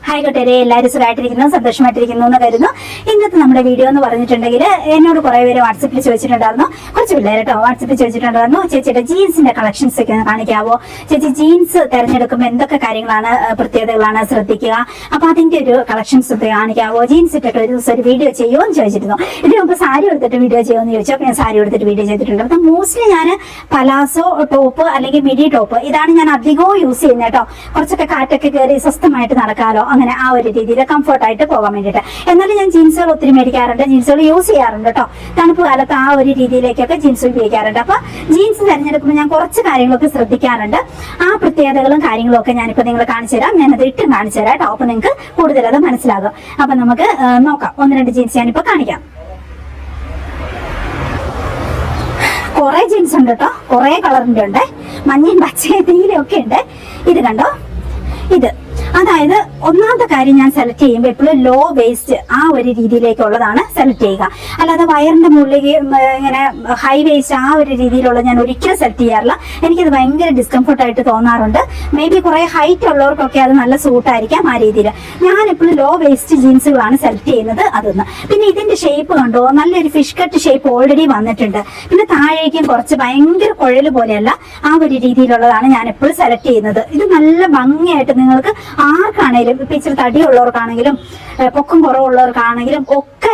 Hi കൂട്ടുകാരെ, എല്ലാവരും സുഖമായിട്ടിരിക്കുന്നു, സന്തോഷമായിട്ടിരിക്കുന്നു എന്ന് കരുതുന്നു. ഇന്നത്തെ നമ്മുടെ വീഡിയോ എന്ന് പറഞ്ഞിട്ടുണ്ടെങ്കിൽ എന്നോട് കുറെ പേര് വാട്സപ്പിൽ ചോദിച്ചിട്ടുണ്ടായിരുന്നു, കുറച്ച് പിള്ളേർ കേട്ടോ വാട്സപ്പിൽ ചോദിച്ചിട്ടുണ്ടായിരുന്നു, ചേച്ചിയുടെ ജീൻസിന്റെ കളക്ഷൻസ് ഒക്കെ കാണിക്കാവോ, ചേച്ചി ജീൻസ് തിരഞ്ഞെടുക്കുമ്പോൾ എന്തൊക്കെ കാര്യങ്ങളാണ് പ്രത്യേകതകളാണ് ശ്രദ്ധിക്കുക, അപ്പൊ അതിന്റെ ഒരു കളക്ഷൻസ് ഒക്കെ കാണിക്കാവോ, ജീൻസ് ഇട്ടിട്ട് ഒരു ദിവസം ഒരു വീഡിയോ ചെയ്യുമോ എന്ന് ചോദിച്ചിരുന്നു. ഇതിന് മുമ്പ് സാരി എടുത്തിട്ട് വീഡിയോ ചെയ്യുമെന്ന് ചോദിച്ചു. അപ്പൊ ഞാൻ സാരി എടുത്തിട്ട് വീഡിയോ ചെയ്തിട്ടുണ്ട്. അപ്പൊ മോസ്റ്റ്ലി ഞാൻ പലാസോ ടോപ്പ് അല്ലെങ്കിൽ മിഡി ടോപ്പ് ഇതാണ് ഞാൻ അധികവും യൂസ് ചെയ്യുന്നത് കേട്ടോ. കുറച്ചൊക്കെ കാറ്റൊക്കെ കയറി സ്വസ്ഥമായിട്ട് നടക്കാലോ, അങ്ങനെ ആ ഒരു രീതിയിൽ കംഫർട്ടായിട്ട് പോകാൻ വേണ്ടിയിട്ട്. എന്നാലും ഞാൻ ജീൻസുകൾ ഒത്തിരി മേടിക്കാറുണ്ട്, ജീൻസുകൾ യൂസ് ചെയ്യാറുണ്ട് കേട്ടോ. തണുപ്പ് കാലത്ത് ആ ഒരു രീതിയിലേക്കൊക്കെ ജീൻസ് ഉപയോഗിക്കാറുണ്ട്. അപ്പൊ ജീൻസ് തിരഞ്ഞെടുക്കുമ്പോൾ ഞാൻ കുറച്ച് കാര്യങ്ങളൊക്കെ ശ്രദ്ധിക്കാറുണ്ട്. ആ പ്രത്യേകതകളും കാര്യങ്ങളും ഒക്കെ ഞാനിപ്പോ നിങ്ങളെ കാണിച്ചു തരാം. ഞാനത് ഇട്ടും കാണിച്ചു തരാം കേട്ടോ. അപ്പൊ നിങ്ങൾക്ക് കൂടുതൽ അത് മനസ്സിലാകും. അപ്പൊ നമുക്ക് നോക്കാം. 1-2 ജീൻസ് ഞാനിപ്പോ കാണിക്കാം. കുറെ ജീൻസ് ഉണ്ട് കേട്ടോ, കുറെ കളറിന്റെ ഉണ്ട്, മഞ്ഞയും പച്ചയും നീലയും ഒക്കെ ഉണ്ട്. ഇത് കണ്ടോ, ഇത് അതായത് ഒന്നാമത്തെ കാര്യം ഞാൻ സെലക്ട് ചെയ്യുമ്പോൾ എപ്പോഴും ലോ വേസ്റ്റ് ആ ഒരു രീതിയിലേക്കുള്ളതാണ് സെലക്ട് ചെയ്യുക. അല്ലാതെ വയറിന്റെ മുകളിലേക്ക് ഇങ്ങനെ ഹൈ വേസ്റ്റ് ആ ഒരു രീതിയിലുള്ള ഞാൻ ഒരിക്കലും സെലക്ട് ചെയ്യാറില്ല. എനിക്കത് ഭയങ്കര ഡിസ്കംഫർട്ട് ആയിട്ട് തോന്നാറുണ്ട്. മേ ബി കുറെ ഹൈറ്റ് ഉള്ളവർക്കൊക്കെ അത് നല്ല സൂട്ടായിരിക്കാം ആ രീതിയിൽ. ഞാൻ എപ്പോഴും ലോ വേസ്റ്റ് ജീൻസുകളാണ് സെലക്ട് ചെയ്യുന്നത്. അതൊന്ന്. പിന്നെ ഇതിന്റെ ഷേപ്പ് കണ്ടോ, നല്ലൊരു ഫിഷ് കട്ട് ഷേപ്പ് ഓൾറെഡി വന്നിട്ടുണ്ട്. പിന്നെ താഴേക്കും കുറച്ച് ഭയങ്കര കുഴൽ പോലെയല്ല, ആ ഒരു രീതിയിലുള്ളതാണ് ഞാൻ എപ്പോഴും സെലക്ട് ചെയ്യുന്നത്. ഇത് നല്ല ഭംഗിയായിട്ട് നിങ്ങൾക്ക് ആർക്കാണേലും, ഇപ്പൊ ഇച്ചിരി തടിയുള്ളവർക്കാണെങ്കിലും പൊക്കം കുറവുള്ളവർക്കാണെങ്കിലും ഒക്കെ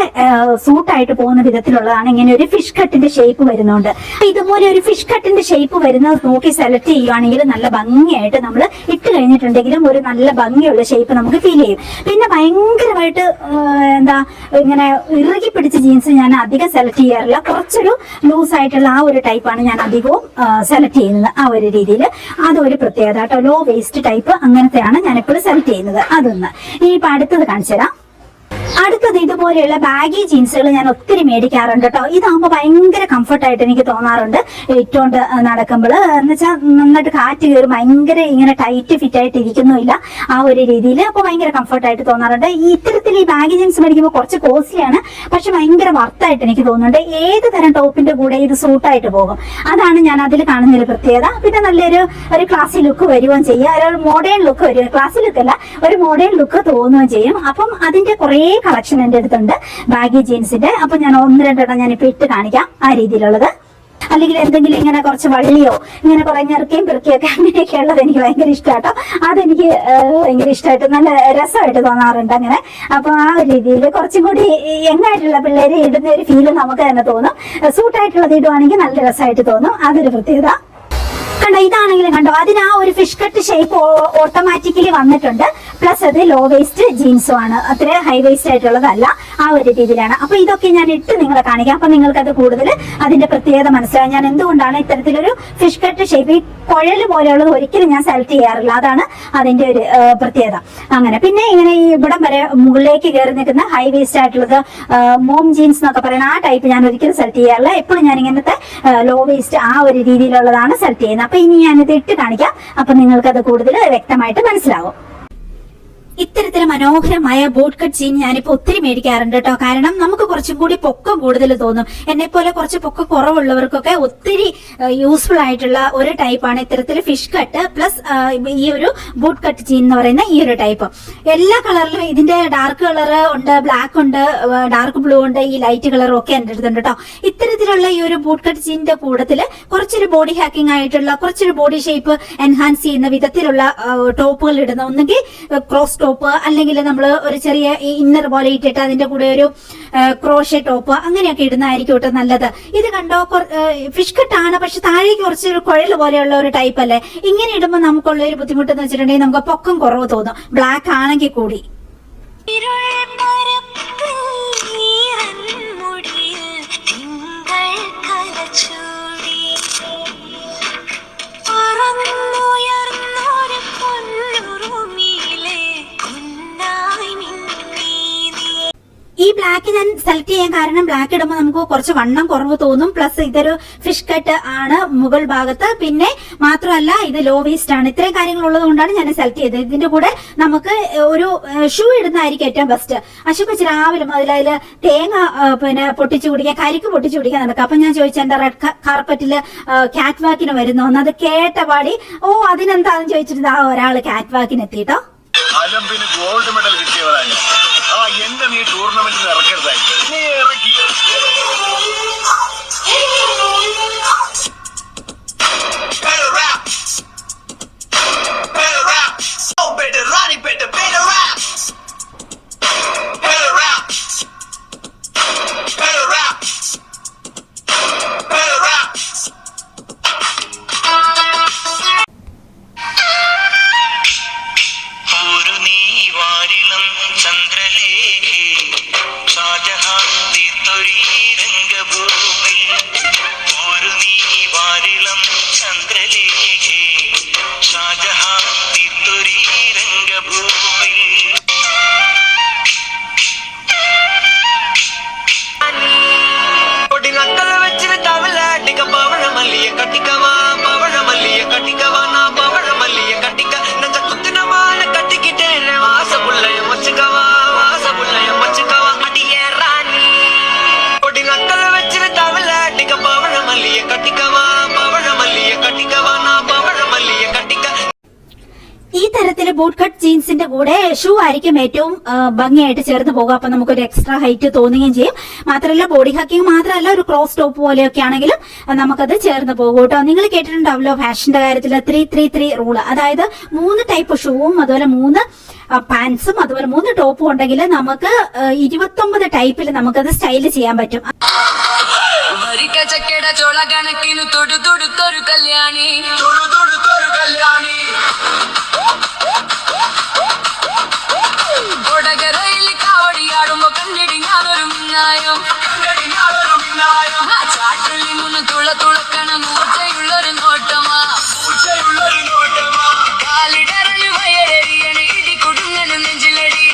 സൂട്ടായിട്ട് പോകുന്ന വിധത്തിലുള്ളതാണ് ഇങ്ങനെ ഒരു ഫിഷ് കട്ടിന്റെ ഷേപ്പ് വരുന്നുണ്ട്. ഇതുപോലെ ഒരു ഫിഷ് കട്ടിന്റെ ഷേപ്പ് വരുന്നത് നോക്കി സെലക്ട് ചെയ്യുകയാണെങ്കിൽ നല്ല ഭംഗിയായിട്ട് നമ്മൾ ഇട്ട് കഴിഞ്ഞിട്ടുണ്ടെങ്കിലും ഒരു നല്ല ഭംഗിയുള്ള ഷേപ്പ് നമുക്ക് ഫീൽ ചെയ്യും. പിന്നെ ഭയങ്കരമായിട്ട് ഇങ്ങനെ ഇറുകി പിടിച്ച ജീൻസ് ഞാൻ അധികം സെലക്ട് ചെയ്യാറില്ല. കുറച്ചൊരു ലൂസ് ആയിട്ടുള്ള ആ ഒരു ടൈപ്പാണ് ഞാൻ അധികവും സെലക്ട് ചെയ്യുന്നത്. ആ ഒരു രീതിയിൽ അതൊരു പ്രത്യേകത കേട്ടോ. ലോ വേസ്റ്റ് ടൈപ്പ് അങ്ങനത്തെയാണ് ഞാൻ എപ്പോഴും സെലക്ട് ചെയ്യുന്നത്. അതൊന്ന്. ഇനിയിപ്പോ അടുത്തത് കാണിച്ചു തരാം. അടുത്തത് ഇതുപോലെയുള്ള ബാഗി ജീൻസുകൾ ഞാൻ ഒത്തിരി മേടിക്കാറുണ്ട് കേട്ടോ. ഇതാകുമ്പോൾ ഭയങ്കര കംഫർട്ടായിട്ട് എനിക്ക് തോന്നാറുണ്ട് ഇട്ടുകൊണ്ട് നടക്കുമ്പോൾ. എന്ന് വെച്ചാൽ നന്നായിട്ട് കാറ്റ് കയറി ഭയങ്കര ഇങ്ങനെ ടൈറ്റ് ഫിറ്റ് ആയിട്ട് ഇരിക്കുന്നുമില്ല ആ ഒരു രീതിയിൽ. അപ്പോൾ ഭയങ്കര കംഫർട്ടായിട്ട് തോന്നാറുണ്ട്. ഈ ഇത്തരത്തിൽ ഈ ബാഗി ജീൻസ് മേടിക്കുമ്പോൾ കുറച്ച് കോസ്റ്റ്ലിയാണ്, പക്ഷെ ഭയങ്കര വർത്തായിട്ട് എനിക്ക് തോന്നുന്നുണ്ട്. ഏത് തരം ടോപ്പിന്റെ കൂടെ ഇത് സൂട്ടായിട്ട് പോകും. അതാണ് ഞാൻ അതിൽ കാണുന്ന ഒരു പ്രത്യേകത. പിന്നെ നല്ലൊരു ക്ലാസ്സി ലുക്ക് വരികയും ചെയ്യുക, ഒരു മോഡേൺ ലുക്ക് വരിക, ക്ലാസ്സി ലുക്ക് അല്ല, ഒരു മോഡേൺ ലുക്ക് തോന്നുകയും ചെയ്യും. അപ്പം അതിന്റെ കുറേ കളക്ഷൻ എന്റെ അടുത്തുണ്ട് ബാഗി ജീൻസിന്റെ. അപ്പൊ ഞാൻ 1-2 ഞാനിപ്പോ ഇട്ട് കാണിക്കാം ആ രീതിയിലുള്ളത്. അല്ലെങ്കിൽ എന്തെങ്കിലും ഇങ്ങനെ കുറച്ച് വള്ളിയോ ഇങ്ങനെ കുറെ ഞെറുക്കയും പെറുക്കിയൊക്കെ അങ്ങനെയൊക്കെ ഉള്ളത് എനിക്ക് ഭയങ്കര ഇഷ്ടമാട്ടോ. അതെനിക്ക് ഭയങ്കര ഇഷ്ടമായിട്ട് നല്ല രസമായിട്ട് തോന്നാറുണ്ട് അങ്ങനെ. അപ്പൊ ആ ഒരു രീതിയിൽ കുറച്ചും കൂടി യങ്ങായിട്ടുള്ള പിള്ളേര് ഇടുന്ന ഒരു ഫീല് നമുക്ക് തന്നെ തോന്നും. സൂട്ടായിട്ടുള്ളത് ഇടുവാണെങ്കിൽ നല്ല രസമായിട്ട് തോന്നും. അതൊരു പ്രത്യേകത കണ്ടോ. ഇതാണെങ്കിലും കണ്ടോ, അതിന് ആ ഒരു ഫിഷ് കട്ട് ഷേപ്പ് ഓട്ടോമാറ്റിക്കലി വന്നിട്ടുണ്ട്. പ്ലസ് അത് ലോ വേസ്റ്റ് ജീൻസും ആണ്, അത്ര ഹൈ വേസ്റ്റ് ആയിട്ടുള്ളതല്ല, ആ ഒരു രീതിയിലാണ്. അപ്പൊ ഇതൊക്കെ ഞാൻ ഇട്ട് നിങ്ങളെ കാണിക്കാം. അപ്പൊ നിങ്ങൾക്ക് അത് കൂടുതൽ അതിന്റെ പ്രത്യേകത മനസ്സിലാവും. ഞാൻ എന്തുകൊണ്ടാണ് ഇത്തരത്തിലൊരു ഫിഷ് കട്ട് ഷേപ്പ്, ഈ കുഴൽ പോലെയുള്ളത് ഒരിക്കലും ഞാൻ സെലക്ട് ചെയ്യാറില്ല. അതാണ് അതിന്റെ ഒരു പ്രത്യേകത. അങ്ങനെ പിന്നെ ഇങ്ങനെ ഈ ഇവിടം വരെ മുകളിലേക്ക് കയറി നിൽക്കുന്ന ഹൈ വേസ്റ്റ് ആയിട്ടുള്ളത് മോം ജീൻസ് എന്നൊക്കെ പറയുന്ന ആ ടൈപ്പ് ഞാൻ ഒരിക്കലും സെലക്ട് ചെയ്യാറില്ല. എപ്പോഴും ഞാൻ ഇങ്ങനത്തെ ലോ വേസ്റ്റ് ആ ഒരു രീതിയിലുള്ളതാണ് സെലക്ട് ചെയ്യുന്നത്. അപ്പൊ ഇനി ഞാനിത് ഇട്ട് കാണിക്കാം. അപ്പൊ നിങ്ങൾക്കത് കൂടുതൽ വ്യക്തമായിട്ട് മനസ്സിലാവും. ഇത്തരത്തിൽ മനോഹരമായ ബോട്ട് കട്ട് ജീൻ ഞാനിപ്പോ ഒത്തിരി മേടിക്കാറുണ്ട് കേട്ടോ. കാരണം നമുക്ക് കുറച്ചും കൂടി പൊക്കം കൂടുതൽ തോന്നും. എന്നെ പോലെ കുറച്ച് പൊക്കം കുറവുള്ളവർക്കൊക്കെ ഒത്തിരി യൂസ്ഫുൾ ആയിട്ടുള്ള ഒരു ടൈപ്പാണ് ഇത്തരത്തിൽ ഫിഷ് കട്ട് പ്ലസ് ഈ ഒരു ബോട്ട് കട്ട് ജീൻ എന്ന് പറയുന്ന ഈ ഒരു ടൈപ്പ്. എല്ലാ കളറിലും ഇതിന്റെ ഡാർക്ക് കളർ ഉണ്ട്, ബ്ലാക്ക് ഉണ്ട്, ഡാർക്ക് ബ്ലൂ ഉണ്ട്, ഈ ലൈറ്റ് കളറും ഒക്കെ എന്റെ അടുത്തുണ്ട് കേട്ടോ. ഇത്തരത്തിലുള്ള ഈ ഒരു ബോട്ട് കട്ട് ജീനിന്റെ കൂട്ടത്തില് കുറച്ചൊരു ബോഡി ഹാക്കിംഗ് ആയിട്ടുള്ള, കുറച്ചൊരു ബോഡി ഷേപ്പ് എൻഹാൻസ് ചെയ്യുന്ന വിധത്തിലുള്ള ടോപ്പുകൾ ഇടുന്ന, ഒന്നെങ്കിൽ ക്രോസ് ടോപ്പ് അല്ലെങ്കിൽ നമ്മൾ ഒരു ചെറിയ ഇന്നർ പോലെ ഇട്ടിട്ട് അതിന്റെ കൂടെ ഒരു ക്രോഷേ ടോപ്പ് അങ്ങനെയൊക്കെ ഇടുന്നതായിരിക്കും കേട്ടോ നല്ലത്. ഇത് കണ്ടോ, ഫിഷ് കട്ടാണ്, പക്ഷെ താഴേക്ക് കുറച്ചൊരു കുഴൽ പോലെയുള്ള ഒരു ടൈപ്പ് അല്ലേ. ഇങ്ങനെ ഇടുമ്പോൾ നമുക്കുള്ള ഒരു ബുദ്ധിമുട്ട് എന്ന് വെച്ചിട്ടുണ്ടെങ്കിൽ നമുക്ക് പൊക്കം കുറവ് തോന്നും, ബ്ലാക്ക് ആണെങ്കിൽ കൂടി. ഈ ബ്ലാക്ക് ഞാൻ സെലക്ട് ചെയ്യാൻ കാരണം ബ്ലാക്ക് ഇടുമ്പോൾ നമുക്ക് കുറച്ച് വണ്ണം കുറവ് തോന്നും. പ്ലസ് ഇതൊരു ഫിഷ് കട്ട് ആണ് മുകൾ ഭാഗത്ത്. പിന്നെ മാത്രമല്ല ഇത് ലോ വേസ്റ്റ് ആണ്. ഇത്രയും കാര്യങ്ങൾ ഉള്ളത് കൊണ്ടാണ് ഞാൻ സെലക്ട് ചെയ്തത്. ഇതിന്റെ കൂടെ നമുക്ക് ഒരു ഷൂ ഇടുന്നതായിരിക്കും ഏറ്റവും ബെസ്റ്റ്. അശോക് രാവിലെ മുതൽ അതിൽ തേങ്ങ പിന്നെ പൊട്ടിച്ചു കുടിക്കാൻ, കരിക്ക് പൊട്ടിച്ചു കുടിക്കാൻ നടക്കുക. അപ്പൊ ഞാൻ ചോദിച്ചു, എന്റെ റെഡ് കാർപ്പറ്റില് കാറ്റ് വാക്കിന് വരുന്നോന്ന്. അത് കേട്ട പാടി അതിനെന്താന്ന് ചോദിച്ചിട്ട് ഒരാള് കാറ്റ് വാക്കിന് എത്തിട്ടോ. അലമ്പിന് ഗോൾഡ് മെഡൽ കിട്ടിയവരാണ്. ആ എന്നെ നീ ടൂർണമെന്റിൽ ഇറക്കരുതായി. നീ ഇറക്കി. ഈ തരത്തില് ബൂട്ട് കട്ട് ജീൻസിന്റെ കൂടെ ഷൂ ആയിരിക്കും ഏറ്റവും ഭംഗിയായിട്ട് ചേർന്ന് പോകുക. അപ്പൊ നമുക്കൊരു എക്സ്ട്രാ ഹൈറ്റ് തോന്നുകയും ചെയ്യും. മാത്രമല്ല ബോഡി ഹക്കിങ് മാത്രമല്ല ഒരു ക്രോസ് ടോപ്പ് പോലെയൊക്കെ ആണെങ്കിലും നമുക്കത് ചേർന്ന് പോകും കേട്ടോ. നിങ്ങൾ കേട്ടിട്ടുണ്ടാവല്ലോ ഫാഷന്റെ കാര്യത്തിൽ 3-3-3 റൂള്. അതായത് 3 ടൈപ്പ് ഷൂവും അതുപോലെ 3 പാൻസും അതുപോലെ 3 ടോപ്പും ഉണ്ടെങ്കിൽ നമുക്ക് 29 ടൈപ്പിൽ നമുക്കത് സ്റ്റൈൽ ചെയ്യാൻ പറ്റും. ചോള കണക്കിന് തൊടുത്തൊരു കല്യാണി കൊടകരയിൽ കാവടിയാടുമ്പോ കണ്ടിടി ഞാനൊരു മിന്നായം ചാട്ടുള്ളി മുന്ന് തുളക്കണ മൂർച്ചയുള്ളൊരു നോട്ടമാ കാലിടറഞ്ഞു വയറെറിയണ ഇടി കുടുങ്ങണ നെഞ്ചിലടി.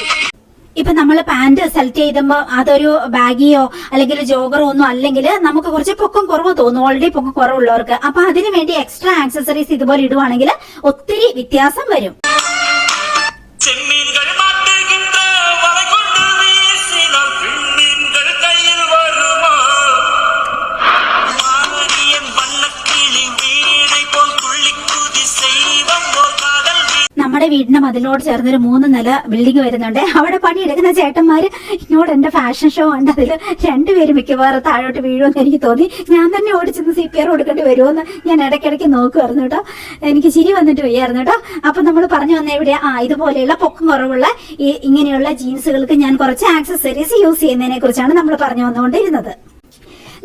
ഇപ്പൊ നമ്മൾ പാന്റ് സെലക്ട് ചെയ്തുമ്പോ അതൊരു ബാഗിയോ അല്ലെങ്കിൽ ജോഗറോ ഒന്നും അല്ലെങ്കിൽ നമുക്ക് കുറച്ച് പൊക്കം കുറവ് തോന്നും, ഓൾറെഡി പൊക്കം കുറവുള്ളവർക്ക്. അപ്പൊ അതിനു വേണ്ടി എക്സ്ട്രാ ആക്സസറീസ് ഇതുപോലെ ഇടുവാണെങ്കിൽ ഒത്തിരി വ്യത്യാസം വരും. നമ്മുടെ വീടിന്റെ മതിലോട് ചേർന്നൊരു 3 നില ബിൽഡിംഗ് വരുന്നുണ്ട്. അവിടെ പണിയെടുക്കുന്ന ചേട്ടന്മാര് ഇങ്ങോട്ട് എന്റെ ഫാഷൻ ഷോ ഉണ്ട്, അതിൽ 2 പേര് മിക്കവാറും താഴോട്ട് വീഴുമെന്ന് എനിക്ക് തോന്നി. ഞാൻ തന്നെ ഓടിച്ചെന്ന് CPR കൊടുക്കേണ്ടി വരുമോന്ന് ഞാൻ ഇടയ്ക്കിടയ്ക്ക് നോക്കുമായിരുന്നു കേട്ടോ. എനിക്ക് ചിരി വന്നിട്ട് വയ്യായിരുന്നു കേട്ടോ. അപ്പൊ നമ്മൾ പറഞ്ഞു വന്ന എവിടെയാ, ഇതുപോലെയുള്ള പൊക്കം കുറവുള്ള ഇങ്ങനെയുള്ള ജീൻസുകൾക്ക് ഞാൻ കുറച്ച് ആക്സസറീസ് യൂസ് ചെയ്യുന്നതിനെ കുറിച്ചാണ് നമ്മൾ പറഞ്ഞു വന്നുകൊണ്ടിരുന്നത്.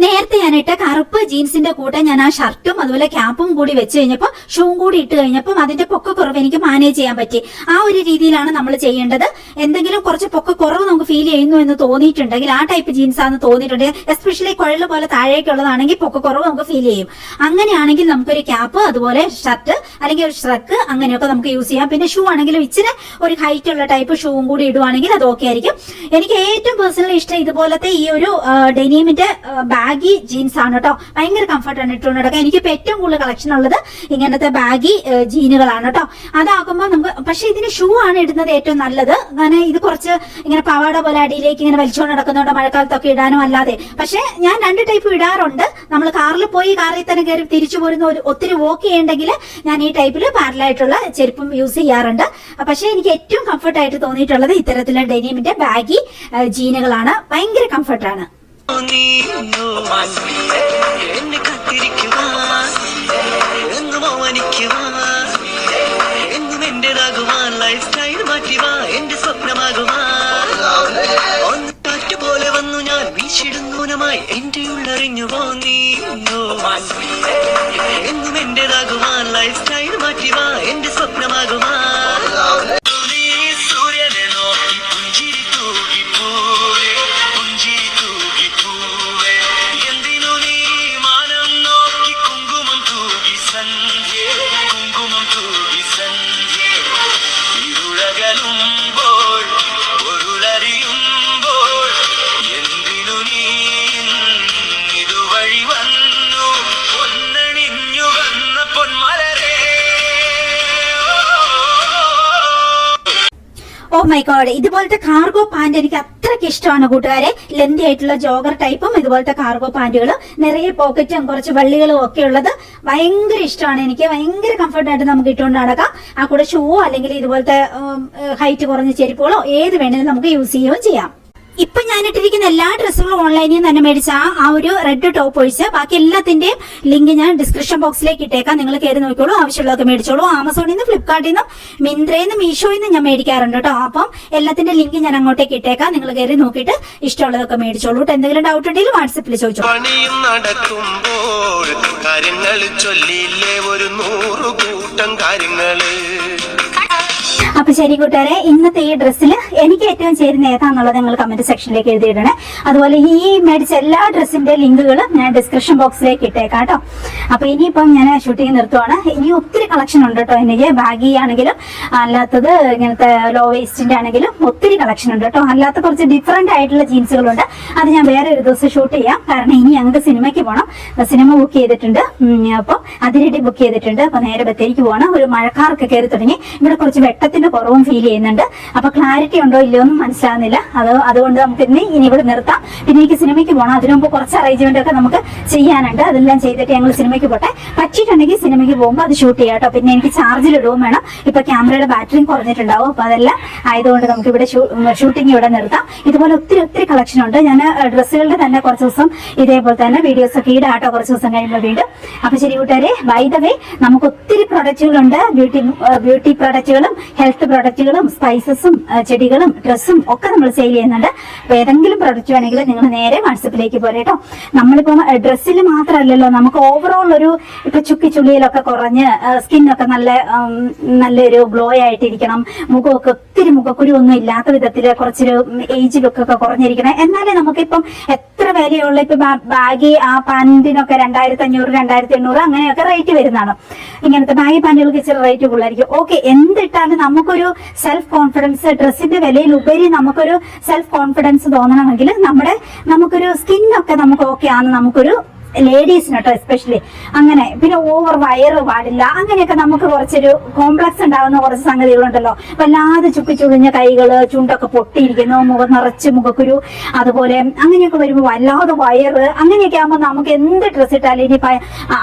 നേരത്തെ ഞാനിട്ട കറുപ്പ് ജീൻസിന്റെ കൂടെ ഞാൻ ആ ഷർട്ടും അതുപോലെ ക്യാപ്പും കൂടി വെച്ച് കഴിഞ്ഞപ്പോൾ ഷൂവും കൂടി ഇട്ട് കഴിഞ്ഞപ്പോൾ അതിന്റെ പൊക്കക്കുറവ് എനിക്ക് മാനേജ് ചെയ്യാൻ പറ്റി. ആ ഒരു രീതിയിലാണ് നമ്മൾ ചെയ്യേണ്ടത്. എന്തെങ്കിലും കുറച്ച് പൊക്കക്കുറവ് നമുക്ക് ഫീൽ ചെയ്യുന്നു എന്ന് തോന്നിയിട്ടുണ്ടെങ്കിൽ, ആ ടൈപ്പ് ജീൻസ് ആണെന്ന് തോന്നിയിട്ടുണ്ടെങ്കിൽ, എസ്പെഷ്യലി കുഴൽ പോലെ താഴേക്കുള്ളതാണെങ്കിൽ പൊക്കക്കുറവ് നമുക്ക് ഫീൽ ചെയ്യും. അങ്ങനെയാണെങ്കിൽ നമുക്കൊരു ക്യാപ്പ് അതുപോലെ ഷർട്ട് അല്ലെങ്കിൽ ഒരു ഷ്രക്ക് അങ്ങനെയൊക്കെ നമുക്ക് യൂസ് ചെയ്യാം. പിന്നെ ഷൂ ആണെങ്കിലും ഇച്ചിരി ഒരു ഹൈറ്റ് ഉള്ള ടൈപ്പ് ഷൂവും കൂടി ഇടുവാണെങ്കിൽ അത് ഓക്കെ ആയിരിക്കും. എനിക്ക് ഏറ്റവും പേഴ്സണലി ഇഷ്ടം ഇതുപോലത്തെ ഈ ഒരു ഡെനിമിന്റെ ബാഗി ജീൻസ് ആണ് കേട്ടോ. ഭയങ്കര കംഫർട്ടാണ് ഇട്ടുകൊണ്ട് നടക്കാൻ. എനിക്കിപ്പോ ഏറ്റവും കൂടുതൽ കളക്ഷൻ ഉള്ളത് ഇങ്ങനത്തെ ബാഗി ജീനുകളാണ് കേട്ടോ. അതാകുമ്പോൾ നമുക്ക്, പക്ഷെ ഇതിന് ഷൂ ആണ് ഇടുന്നത് ഏറ്റവും നല്ലത്. കാരണം ഇത് കുറച്ച് ഇങ്ങനെ പവാട പോലെ അടിയിലേക്ക് ഇങ്ങനെ വലിച്ചുകൊണ്ട് നടക്കുന്നുണ്ട് മഴക്കാലത്തൊക്കെ ഇടാനും അല്ലാതെ. പക്ഷെ ഞാൻ 2 ടൈപ്പ് ഇടാറുണ്ട്. നമ്മൾ കാറിൽ പോയി കാറിൽ തന്നെ കയറി തിരിച്ചു പോരുന്ന ഒത്തിരി വോക്ക് ചെയ്യണ്ടെങ്കിൽ ഞാൻ ഈ ടൈപ്പിൽ പാരലായിട്ടുള്ള ചെരുപ്പും യൂസ് ചെയ്യാറുണ്ട്. പക്ഷെ എനിക്ക് ഏറ്റവും കംഫർട്ടായിട്ട് തോന്നിയിട്ടുള്ളത് ഇത്തരത്തിലുള്ള ഡെനിമിന്റെ ബാഗി ജീനുകളാണ്. ഭയങ്കര കംഫർട്ടാണ്. എന്നെ കത്തിരിക്കുവാൻ എന്നും അവനിക്കുവാൻ എന്നും എന്റേതാകുവാൻ ലൈഫ് സ്റ്റൈൽ മാറ്റുക എന്റെ സ്വപ്നമാകുവാൻ ഒന്ന് കാറ്റുപോലെ വന്നു ഞാൻ വീശിടുന്നൂനമായി എന്റെ ഉള്ളറിഞ്ഞുവോ നീ എന്നും എന്റേതാകുവാൻ ലൈഫ് സ്റ്റൈൽ മാറ്റുക എന്റെ സ്വപ്നമാകുവാൻ സൂര്യനെ നോക്കി പുഞ്ചിരി തൂകിപ്പോവേ പുഞ്ചിരി തൂകിപ്പോവേ എന്തിനു നീ മാനം നോക്കി കുങ്കുമം തൂകി സന്ധ്യ കുങ്കുമം തൂകി സന്ധ്യ ഇരുളകലുമ്പോൾ പൊരുളറിയുമ്പോൾ എന്തിനു നീ ഇതുവഴി വന്നു പൊന്നണിഞ്ഞു വന്ന പൊന്മലരേ മൈ ഗോഡ്, ഇതുപോലത്തെ കാർഗോ പാന്റ് എനിക്ക് അത്രയ്ക്ക് ഇഷ്ടമാണ് കൂട്ടുകാരെ. ലെന്തി ആയിട്ടുള്ള ജോഗർ ടൈപ്പും ഇതുപോലത്തെ കാർഗോ പാന്റുകളും നിറയെ പോക്കറ്റും കുറച്ച് വള്ളികളും ഒക്കെ ഉള്ളത് ഭയങ്കര ഇഷ്ടമാണ് എനിക്ക്. ഭയങ്കര കംഫർട്ടായിട്ട് നമുക്ക് ഇട്ടുകൊണ്ട് നടക്കാം. ആ കൂടെ ഷൂവോ അല്ലെങ്കിൽ ഇതുപോലത്തെ ഹൈറ്റ് കുറഞ്ഞ ചെരുപ്പുകളോ ഏത് വേണമെങ്കിലും നമുക്ക് യൂസ് ചെയ്യുകയും ചെയ്യാം. ഇപ്പൊ ഞാനിട്ടിരിക്കുന്ന എല്ലാ ഡ്രസ്സുകളും ഓൺലൈനിൽ നിന്ന് തന്നെ മേടിച്ച ആ ഒരു റെഡ് ടോപ്പ് ഒഴിച്ച് ബാക്കി എല്ലാത്തിന്റെയും ലിങ്ക് ഞാൻ ഡിസ്ക്രിപ്ഷൻ ബോക്സിലേക്ക് ഇട്ടേക്കാം. നിങ്ങൾ കയറി നോക്കിയോളൂ, ആവശ്യമുള്ളതൊക്കെ മേടിച്ചോളൂ. ആമസോണിൽ നിന്ന്, ഫ്ലിപ്കാർട്ടിൽ നിന്നും, മിന്ത്രയിൽ നിന്നും, മീഷോയിൽ നിന്നും ഞാൻ മേടിക്കാറുണ്ട് കേട്ടോ. അപ്പം എല്ലാത്തിന്റെ ലിങ്ക് ഞാൻ അങ്ങോട്ടേക്ക് ഇട്ടേക്കാം. നിങ്ങൾ കയറി നോക്കിയിട്ട് ഇഷ്ടമുള്ളതൊക്കെ മേടിച്ചോളൂ. എന്തെങ്കിലും ഡൗട്ട് ഉണ്ടെങ്കിൽ വാട്സപ്പിൽ ചോദിച്ചോളൂ. പണിയും നടക്കുമ്പോൾ കാര്യങ്ങൾ ചൊല്ലിയില്ലേ ഒരു 100 കൂട്ടം കാര്യങ്ങള്. അപ്പൊ ശരി കൂട്ടുകാരെ, ഇന്നത്തെ ഈ ഡ്രസ്സിൽ എനിക്ക് ഏറ്റവും ചേരുന്ന ഏതാന്നുള്ളത് നിങ്ങൾ കമന്റ് സെക്ഷനിലേക്ക് എഴുതിയിടണേ. അതുപോലെ ഈ മേടിച്ച എല്ലാ ഡ്രസ്സിന്റെ ലിങ്കുകളും ഞാൻ ഡിസ്ക്രിപ്ഷൻ ബോക്സിലേക്ക് ഇട്ടേക്കാം കേട്ടോ. അപ്പൊ ഇനിയിപ്പം ഞാൻ ഷൂട്ടിംഗ് നിർത്തുവാണ്. ഇനി ഒത്തിരി കളക്ഷൻ ഉണ്ട് കേട്ടോ. എനിക്ക് ബാഗി ആണെങ്കിലും അല്ലാത്തത് ഇങ്ങനത്തെ ലോ വേസ്റ്റിന്റെ ആണെങ്കിലും ഒത്തിരി കളക്ഷൻ ഉണ്ട് കേട്ടോ. അല്ലാത്ത കുറച്ച് ഡിഫറെന്റ് ആയിട്ടുള്ള ജീൻസുകളുണ്ട്. അത് ഞാൻ വേറെ ഒരു ദിവസം ഷൂട്ട് ചെയ്യാം. കാരണം ഇനി ഞങ്ങൾക്ക് സിനിമയ്ക്ക് പോകണം. സിനിമ ബുക്ക് ചെയ്തിട്ടുണ്ട്. അപ്പം അതിനിടെ ബുക്ക് ചെയ്തിട്ടുണ്ട്. അപ്പൊ നേരെ ബത്തേരിക്ക് പോകണം. ഒരു മഴക്കാർക്ക് കയറി തുടങ്ങി. ഇവിടെ കുറച്ച് വെട്ടത്തിന്റെ കുറവും ഫീൽ ചെയ്യുന്നുണ്ട്. അപ്പൊ ക്ലാരിറ്റി ഉണ്ടോ ഇല്ലയോ ഒന്നും മനസ്സിലാകുന്നില്ല. അതുകൊണ്ട് നമുക്ക് ഇനി ഇവിടെ നിർത്താം. പിന്നെ എനിക്ക് സിനിമയ്ക്ക് പോകണം. അതിനു മുമ്പ് കുറച്ച് അറേഞ്ച്മെന്റ് ഒക്കെ നമുക്ക് ചെയ്യാനുണ്ട്. അതെല്ലാം ചെയ്തിട്ട് ഞങ്ങൾ സിനിമയ്ക്ക് പോട്ടെ. പറ്റിയിട്ടുണ്ടെങ്കിൽ സിനിമയ്ക്ക് പോകുമ്പോൾ അത് ഷൂട്ട് ചെയ്യാം കേട്ടോ. പിന്നെ എനിക്ക് ചാർജിൽ ഇടുകയും വേണം. ഇപ്പൊ ക്യാമറയുടെ ബാറ്ററിയും കുറഞ്ഞിട്ടുണ്ടാവും. അപ്പൊ അതെല്ലാം ആയതുകൊണ്ട് നമുക്ക് ഇവിടെ ഷൂട്ടിംഗ് ഇവിടെ നിർത്താം. ഇതുപോലെ ഒത്തിരി കളക്ഷൻ ഉണ്ട്. ഞാൻ ഡ്രസ്സുകളുടെ തന്നെ കുറച്ച് ദിവസം ഇതേപോലെ തന്നെ വീഡിയോസ് ഒക്കെ ഇടാം കേട്ടോ, കുറച്ച് ദിവസം കഴിയുമ്പോൾ വീണ്ടും. അപ്പൊ ശരി കൂട്ടുകാരെ, ബൈ ദ വേ നമുക്ക് ഒത്തിരി പ്രൊഡക്റ്റുകളുണ്ട്. ബ്യൂട്ടി പ്രൊഡക്റ്റുകളും ഹെൽത്ത് പ്രൊഡക്റ്റുകളും സ്പൈസസും ചെടികളും ഡ്രസ്സും ഒക്കെ നമ്മൾ സെയിൽ ചെയ്യുന്നുണ്ട്. അപ്പൊ ഏതെങ്കിലും പ്രൊഡക്റ്റ് വേണമെങ്കിൽ നിങ്ങൾ നേരെ വാട്സപ്പിലേക്ക് പോരെ കേട്ടോ. നമ്മളിപ്പം ഡ്രസ്സിൽ മാത്രമല്ലല്ലോ, നമുക്ക് ഓവറോൾ ഒരു ഇപ്പൊ ചുള്ളിയിലൊക്കെ കുറഞ്ഞ് സ്കിന്നൊക്കെ നല്ലൊരു ഗ്ലോ ആയിട്ടിരിക്കണം. മുഖമൊക്കെ ഒത്തിരി മുഖക്കുരു ഒന്നും ഇല്ലാത്ത വിധത്തിൽ കുറച്ചൊരു ഏജ് ലുക്കൊക്കെ കുറഞ്ഞിരിക്കണം. എന്നാലേ നമുക്കിപ്പം എത്ര വിലയുള്ള ഇപ്പൊ ബാഗി ആ പാന്റിനൊക്കെ 2500 2800 അങ്ങനെയൊക്കെ റേറ്റ് വരുന്നതാണ്. ഇങ്ങനത്തെ ബാഗി പാന്റുകൾക്ക് ഇച്ചിരി റേറ്റ് കൂടുതലായിരിക്കും. ഓക്കെ, എന്തിട്ടാലും നമുക്കൊരു സെൽഫ് കോൺഫിഡൻസ്, ഡ്രസ്സിന്റെ വിലയിൽ ഉപരി നമുക്കൊരു സെൽഫ് കോൺഫിഡൻസ് തോന്നണമെങ്കിൽ നമുക്കൊരു സ്കിന്നൊക്കെ നമുക്ക് ഓക്കെ ആണ്. നമുക്കൊരു ലേഡീസിന് കേട്ടോ എസ്പെഷ്യലി അങ്ങനെ. പിന്നെ ഓവർ വയറ് പാടില്ല. അങ്ങനെയൊക്കെ നമുക്ക് കുറച്ചൊരു കോംപ്ലക്സ് ഉണ്ടാകുന്ന കുറച്ച് സംഗതികളുണ്ടല്ലോ. വല്ലാതെ ചുക്കിച്ചുളിഞ്ഞ കൈകള്, ചുണ്ടൊക്കെ പൊട്ടിയിരിക്കുന്നു, മുഖം നിറച്ച് മുഖക്കുരു, അതുപോലെ അങ്ങനെയൊക്കെ വരുമ്പോൾ വല്ലാതെ വയറ്, അങ്ങനെയൊക്കെ ആകുമ്പോൾ നമുക്ക് എന്ത് ഡ്രസ്സ് ഇട്ടാലും ഇനി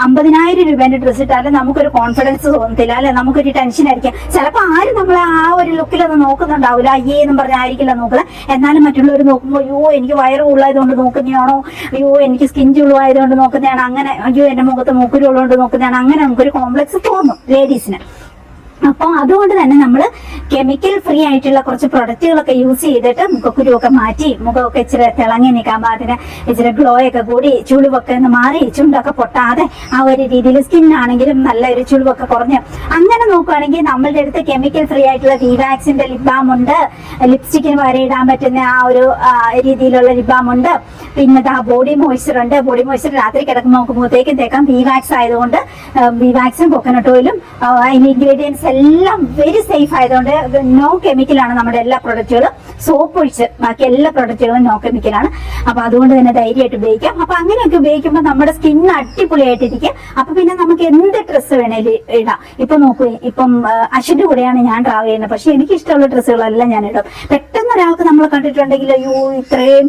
50,000 രൂപേന്റെ ഡ്രസ്സ് ഇട്ടാലും നമുക്കൊരു കോൺഫിഡൻസ് തോന്നത്തില്ല അല്ലെ. നമുക്കൊരു ടെൻഷൻ ആയിരിക്കും. ചിലപ്പോൾ ആരും നമ്മളെ ആ ഒരു ലുക്കിലൊന്നും നോക്കുന്നുണ്ടാവില്ല. അയ്യേന്നും പറഞ്ഞായിരിക്കില്ല നോക്കുന്നത്. എന്നാലും മറ്റുള്ളവർ നോക്കുമ്പോൾ അയ്യോ എനിക്ക് വയറ് ഉള്ളതുകൊണ്ട് നോക്കുന്നതാണോ, അയ്യോ എനിക്ക് സ്കിൻ ചുളുവായതുകൊണ്ട് നോക്കുന്നതാണ്, അങ്ങനെ അയ്യോ എന്റെ മുഖത്ത് മൂക്കുരു ഉള്ളതുകൊണ്ട് നോക്കുന്നതാണ്, അങ്ങനെ നമുക്കൊരു കോംപ്ലക്സ് തോന്നും ലേഡീസിന്. അപ്പൊ അതുകൊണ്ട് തന്നെ നമ്മൾ കെമിക്കൽ ഫ്രീ ആയിട്ടുള്ള കുറച്ച് പ്രൊഡക്റ്റുകളൊക്കെ യൂസ് ചെയ്തിട്ട് മുഖക്കുരുവൊക്കെ മാറ്റി മുഖമൊക്കെ ഇച്ചിരി തിളങ്ങി നിൽക്കാൻ പാകത്തിന് ഇച്ചിരി ഗ്ലോ ഒക്കെ കൂടി ചുളിവൊക്കെ ഒന്ന് മാറി ചുണ്ടൊക്കെ പൊട്ടാതെ ആ ഒരു രീതിയിൽ സ്കിന്നാണെങ്കിലും നല്ലൊരു ചുളിവൊക്കെ കുറഞ്ഞ് അങ്ങനെ നോക്കുകയാണെങ്കിൽ നമ്മളുടെ അടുത്ത് കെമിക്കൽ ഫ്രീ ആയിട്ടുള്ള വിവാക്സിന്റെ ലിപ് ബാം ഉണ്ട്. ലിപ്സ്റ്റിക്കിന് വരെ ഇടാൻ പറ്റുന്ന ആ ഒരു രീതിയിലുള്ള ലിപ് ബാം ഉണ്ട്. പിന്നെ ബോഡി മോയ്സ്ചർ ഉണ്ട്. ബോഡി മോയ്സ്ചർ രാത്രി കിടക്കുമ്പോൾ നമുക്ക് മുഖത്തേക്കും തേക്കാം. വിവാക്സ് ആയതുകൊണ്ട് വിവാക്സും കോക്കനട്ട് ഓയിലും അതിന്റെ ഇൻഗ്രീഡിയൻസ് എല്ലാം വെരി സേഫ് ആയതുകൊണ്ട് നോ കെമിക്കലാണ് നമ്മുടെ എല്ലാ പ്രൊഡക്റ്റുകളും. സോപ്പ് ഒഴിച്ച് ബാക്കി എല്ലാ പ്രൊഡക്റ്റുകളും നോ കെമിക്കലാണ്. അപ്പൊ അതുകൊണ്ട് തന്നെ ധൈര്യമായിട്ട് ഉപയോഗിക്കാം. അപ്പൊ അങ്ങനെയൊക്കെ ഉപയോഗിക്കുമ്പോൾ നമ്മുടെ സ്കിൻ അടിപൊളിയായിട്ടിരിക്കും. അപ്പൊ പിന്നെ നമുക്ക് എന്ത് ഡ്രസ്സ് വേണേലും ഇടാം. ഇപ്പൊ നോക്കൂ, ഇപ്പം അശ്വിന്റെ കൂടെയാണ് ഞാൻ ട്രാവൽ ചെയ്യുന്നത്. പക്ഷെ എനിക്ക് ഇഷ്ടമുള്ള ഡ്രസ്സുകളെല്ലാം ഞാൻ ഇടും. പെട്ടെന്ന് ഒരാൾക്ക് നമ്മൾ കണ്ടിട്ടുണ്ടെങ്കിൽ അയ്യോ ഇത്രയും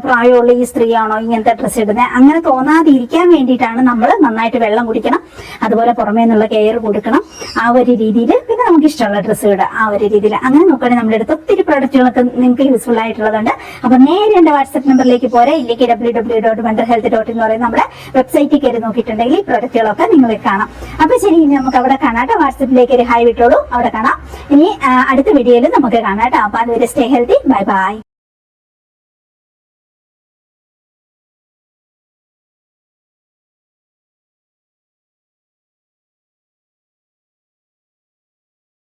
പ്രായമുള്ള ഈ സ്ത്രീയാണോ ഇങ്ങനത്തെ ഡ്രസ്സ് ഇടുന്നത്, അങ്ങനെ തോന്നാതിരിക്കാൻ വേണ്ടിയിട്ടാണ് നമ്മൾ നന്നായിട്ട് വെള്ളം കുടിക്കണം. അതുപോലെ പുറമേ നിന്നുള്ള കെയർ കൊടുക്കണം. ആ ഒരു രീതിയിൽ പിന്നെ നമുക്ക് ഇഷ്ടമുള്ള ഡ്രസ്സ് ഇടാം. ആ ഒരു രീതിയിൽ അങ്ങനെ നോക്കുകയാണെങ്കിൽ നമ്മുടെ അടുത്ത് ഒത്തിരി പ്രൊഡക്റ്റുകളൊക്കെ നിങ്ങൾക്ക് യൂസ്ഫുൾ ആയിട്ടുള്ളതുണ്ട്. അപ്പൊ നേരെ എന്റെ വാട്സ്ആപ്പ് നമ്പറിലേക്ക് പോരെ. ഇല്ലെങ്കിൽ www.wonderhealth.in എന്ന് പറയുന്ന നമ്മുടെ വെബ്സൈറ്റിൽ കയറി നോക്കിയിട്ടുണ്ടെങ്കിൽ ഈ പ്രൊഡക്റ്റുകളൊക്കെ നിങ്ങൾ കാണാം. അപ്പൊ ശരി, ഇനി നമുക്ക് അവിടെ കാണാട്ടോ. വാട്സ്ആപ്പിലേക്ക് ഒരു ഹായ് വിട്ടോളൂ, അവിടെ കാണാം. ഇനി അടുത്ത വീഡിയോയിൽ നമുക്ക് കാണാട്ടോ. അപ്പൊ അതുവരെ സ്റ്റേ ഹെൽത്തി, ബൈ ബൈ.